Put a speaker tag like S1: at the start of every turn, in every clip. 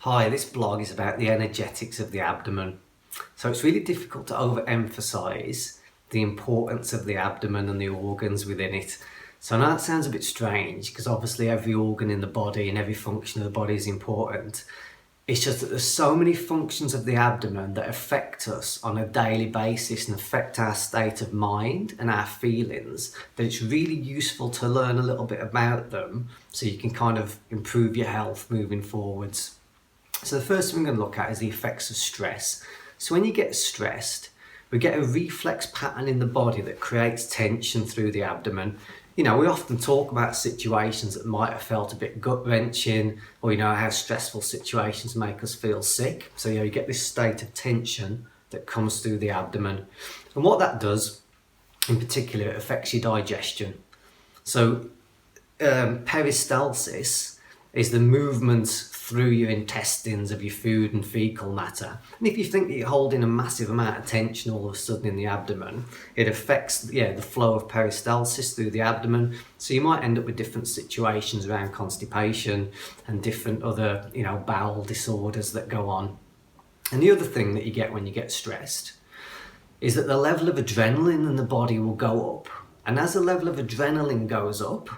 S1: Hi, this blog is about the energetics of the abdomen. So it's really difficult to overemphasize the importance of the abdomen and the organs within it. So I know that sounds a bit strange because obviously every organ in the body and every function of the body is important. It's just that there's so many functions of the abdomen that affect us on a daily basis and affect our state of mind and our feelings, that it's really useful to learn a little bit about them so you can kind of improve your health moving forwards. So the first thing we're going to look at is the effects of stress. So when you get stressed, we get a reflex pattern in the body that creates tension through the abdomen. We often talk about situations that might have felt a bit gut-wrenching, or how stressful situations make us feel sick. So you get this state of tension that comes through the abdomen. And what that does, in particular, it affects your digestion. So peristalsis is the movement through your intestines of your food and fecal matter. And if you think that you're holding a massive amount of tension all of a sudden in the abdomen, it affects the flow of peristalsis through the abdomen. So you might end up with different situations around constipation and different other bowel disorders that go on. And the other thing that you get when you get stressed is that the level of adrenaline in the body will go up. And as the level of adrenaline goes up,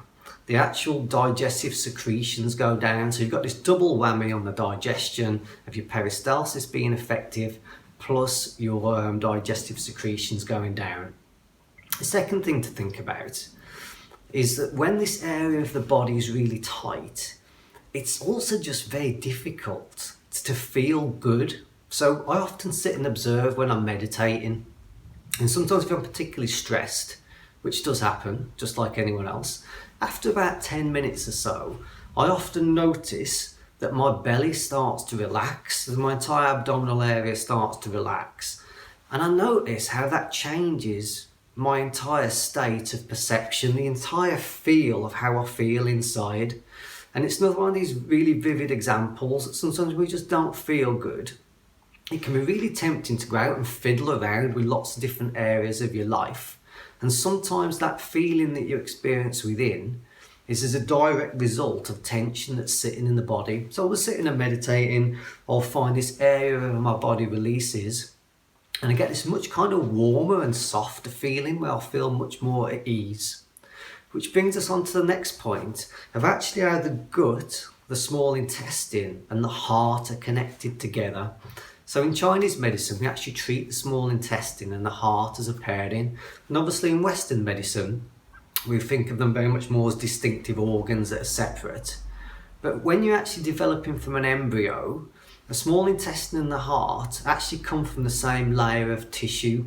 S1: the actual digestive secretions go down. So you've got this double whammy on the digestion of your peristalsis being effective, plus your digestive secretions going down. The second thing to think about is that when this area of the body is really tight, it's also just very difficult to feel good. So I often sit and observe when I'm meditating, and sometimes if I'm particularly stressed, which does happen just like anyone else, after about 10 minutes or so, I often notice that my belly starts to relax, that my entire abdominal area starts to relax. And I notice how that changes my entire state of perception, the entire feel of how I feel inside. And it's another one of these really vivid examples that sometimes we just don't feel good. It can be really tempting to go out and fiddle around with lots of different areas of your life. And sometimes that feeling that you experience within is as a direct result of tension that's sitting in the body. So we're sitting and meditating, I'll find this area of my body releases, and I get this much kind of warmer and softer feeling where I feel much more at ease. Which brings us on to the next point of actually how the gut, the small intestine, and the heart are connected together. So in Chinese medicine, we actually treat the small intestine and the heart as a pairing. And obviously in Western medicine, we think of them very much more as distinctive organs that are separate. But when you're actually developing from an embryo, the small intestine and the heart actually come from the same layer of tissue.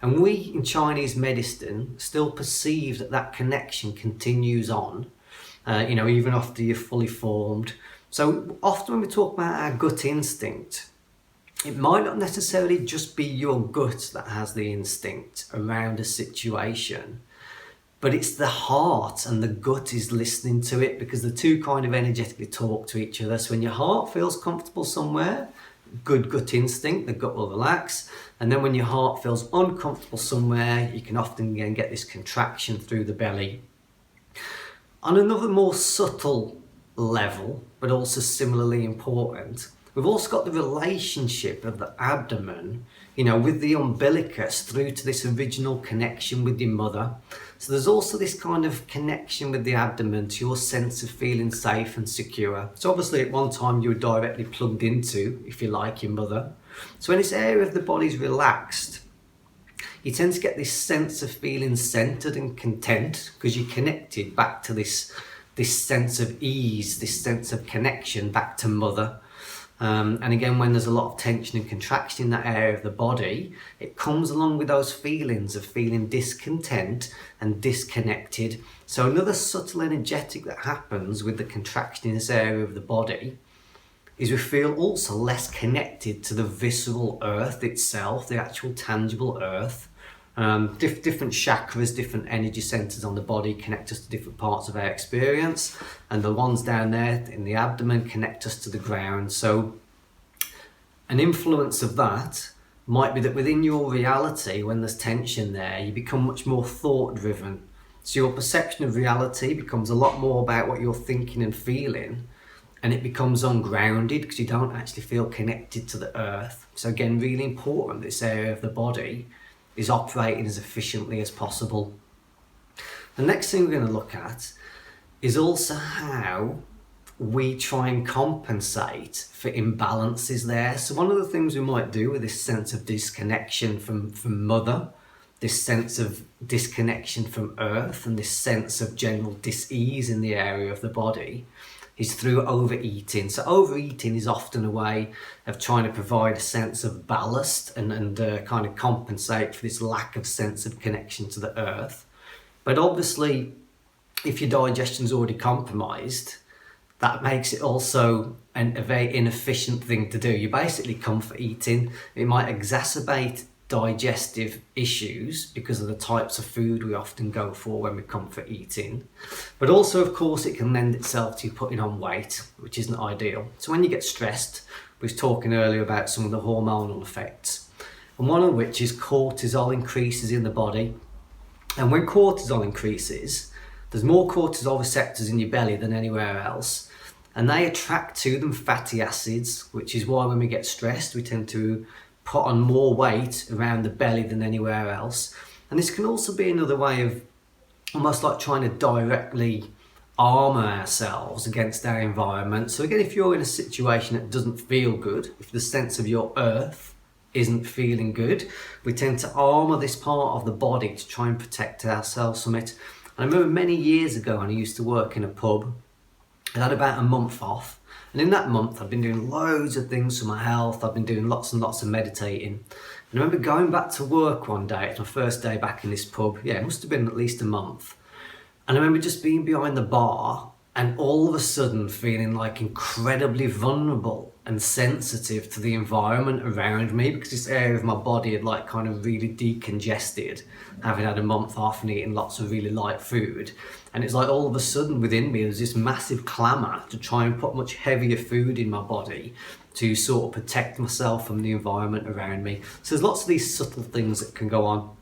S1: And we in Chinese medicine still perceive that connection continues on, even after you're fully formed. So often when we talk about our gut instinct, it might not necessarily just be your gut that has the instinct around a situation, but it's the heart and the gut is listening to it, because the two kind of energetically talk to each other. So when your heart feels comfortable somewhere, good gut instinct, the gut will relax. And then when your heart feels uncomfortable somewhere, you can often again get this contraction through the belly. On another more subtle level, but also similarly important, we've also got the relationship of the abdomen, with the umbilicus through to this original connection with your mother. So there's also this kind of connection with the abdomen to your sense of feeling safe and secure. So obviously at one time you were directly plugged into, if you like, your mother. So when this area of the body is relaxed, you tend to get this sense of feeling centered and content because you're connected back to this sense of ease, this sense of connection back to mother. And again, when there's a lot of tension and contraction in that area of the body, it comes along with those feelings of feeling discontent and disconnected. So another subtle energetic that happens with the contraction in this area of the body is we feel also less connected to the visceral earth itself, the actual tangible earth. Different chakras, different energy centers on the body connect us to different parts of our experience, and the ones down there in the abdomen connect us to the ground. So an influence of that might be that within your reality, when there's tension there, you become much more thought driven. So your perception of reality becomes a lot more about what you're thinking and feeling, and it becomes ungrounded because you don't actually feel connected to the earth. So again, really important, this area of the body is operating as efficiently as possible. The next thing we're going to look at is also how we try and compensate for imbalances there. So one of the things we might do with this sense of disconnection from mother, this sense of disconnection from earth, and this sense of general dis-ease in the area of the body, is through overeating. So overeating is often a way of trying to provide a sense of ballast and kind of compensate for this lack of sense of connection to the earth. But obviously, if your digestion's already compromised, that makes it also a very inefficient thing to do. You basically comfort eating. It might exacerbate digestive issues because of the types of food we often go for when we comfort eating. But also, of course, it can lend itself to putting on weight, which isn't ideal. So when you get stressed, we were talking earlier about some of the hormonal effects, and one of which is cortisol increases in the body. And when cortisol increases, there's more cortisol receptors in your belly than anywhere else, and they attract to them fatty acids, which is why when we get stressed, we tend to put on more weight around the belly than anywhere else. And this can also be another way of almost like trying to directly armour ourselves against our environment. So again, if you're in a situation that doesn't feel good, if the sense of your earth isn't feeling good, we tend to armour this part of the body to try and protect ourselves from it. And I remember many years ago when I used to work in a pub, I had about a month off. And in that month, I've been doing loads of things for my health. I've been doing lots and lots of meditating. And I remember going back to work one day, it's my first day back in this pub. Yeah, it must have been at least a month. And I remember just being behind the bar and all of a sudden feeling like incredibly vulnerable and sensitive to the environment around me, because this area of my body had like kind of really decongested, having had a month off and eating lots of really light food. And it's like all of a sudden within me there's this massive clamour to try and put much heavier food in my body to sort of protect myself from the environment around me. So there's lots of these subtle things that can go on.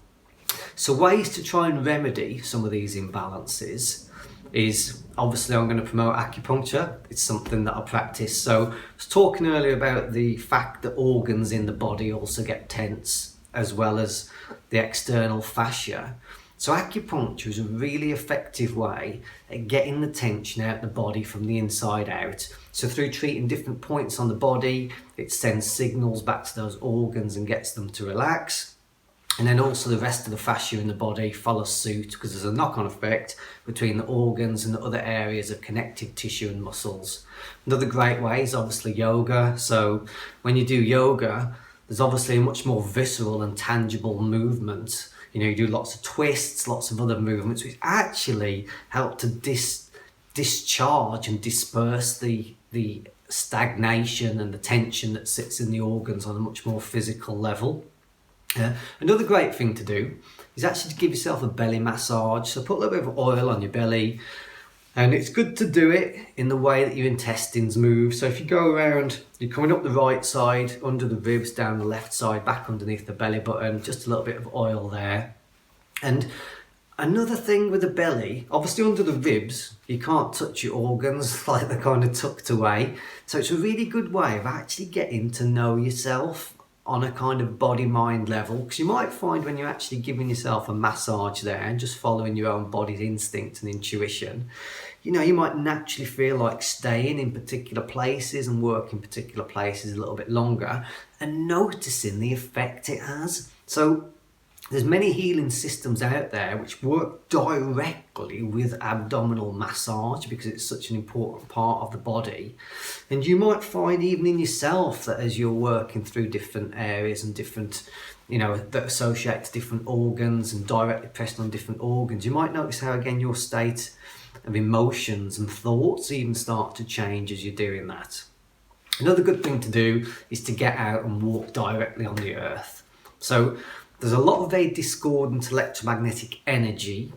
S1: So ways to try and remedy some of these imbalances is, obviously I'm going to promote acupuncture. It's something that I practice. So I was talking earlier about the fact that organs in the body also get tense, as well as the external fascia. So acupuncture is a really effective way at getting the tension out of the body from the inside out. So through treating different points on the body, it sends signals back to those organs and gets them to relax. And then also the rest of the fascia in the body follows suit, because there's a knock-on effect between the organs and the other areas of connective tissue and muscles. Another great way is obviously yoga. So when you do yoga, there's obviously a much more visceral and tangible movement. You know, you do lots of twists, lots of other movements, which actually help to discharge and disperse the stagnation and the tension that sits in the organs on a much more physical level. Another great thing to do is actually to give yourself a belly massage. So put a little bit of oil on your belly, and it's good to do it in the way that your intestines move. So if you go around, you're coming up the right side, under the ribs, down the left side, back underneath the belly button, just a little bit of oil there. And another thing with the belly, obviously under the ribs, you can't touch your organs, like they're kind of tucked away. So it's a really good way of actually getting to know yourself on a kind of body-mind level, because you might find when you're actually giving yourself a massage there and just following your own body's instinct and intuition, you know, you might naturally feel like staying in particular places and working particular places a little bit longer and noticing the effect it has. So there's many healing systems out there which work directly with abdominal massage because it's such an important part of the body. And you might find even in yourself that as you're working through different areas and different, you know, that associate to different organs and directly pressing on different organs, you might notice how again your state of emotions and thoughts even start to change as you're doing that. Another good thing to do is to get out and walk directly on the earth. So there's a lot of very discordant electromagnetic energy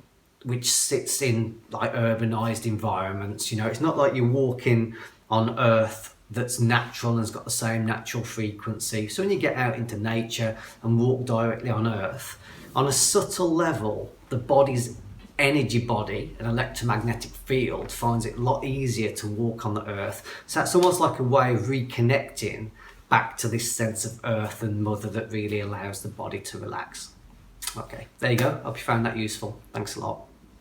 S1: which sits in like urbanized environments. You know, it's not like you're walking on earth that's natural and has got the same natural frequency. So when you get out into nature and walk directly on earth, on a subtle level, the body's energy body, an electromagnetic field, finds it a lot easier to walk on the earth. So that's almost like a way of reconnecting back to this sense of earth and mother that really allows the body to relax. Okay, there you go. Hope you found that useful. Thanks a lot.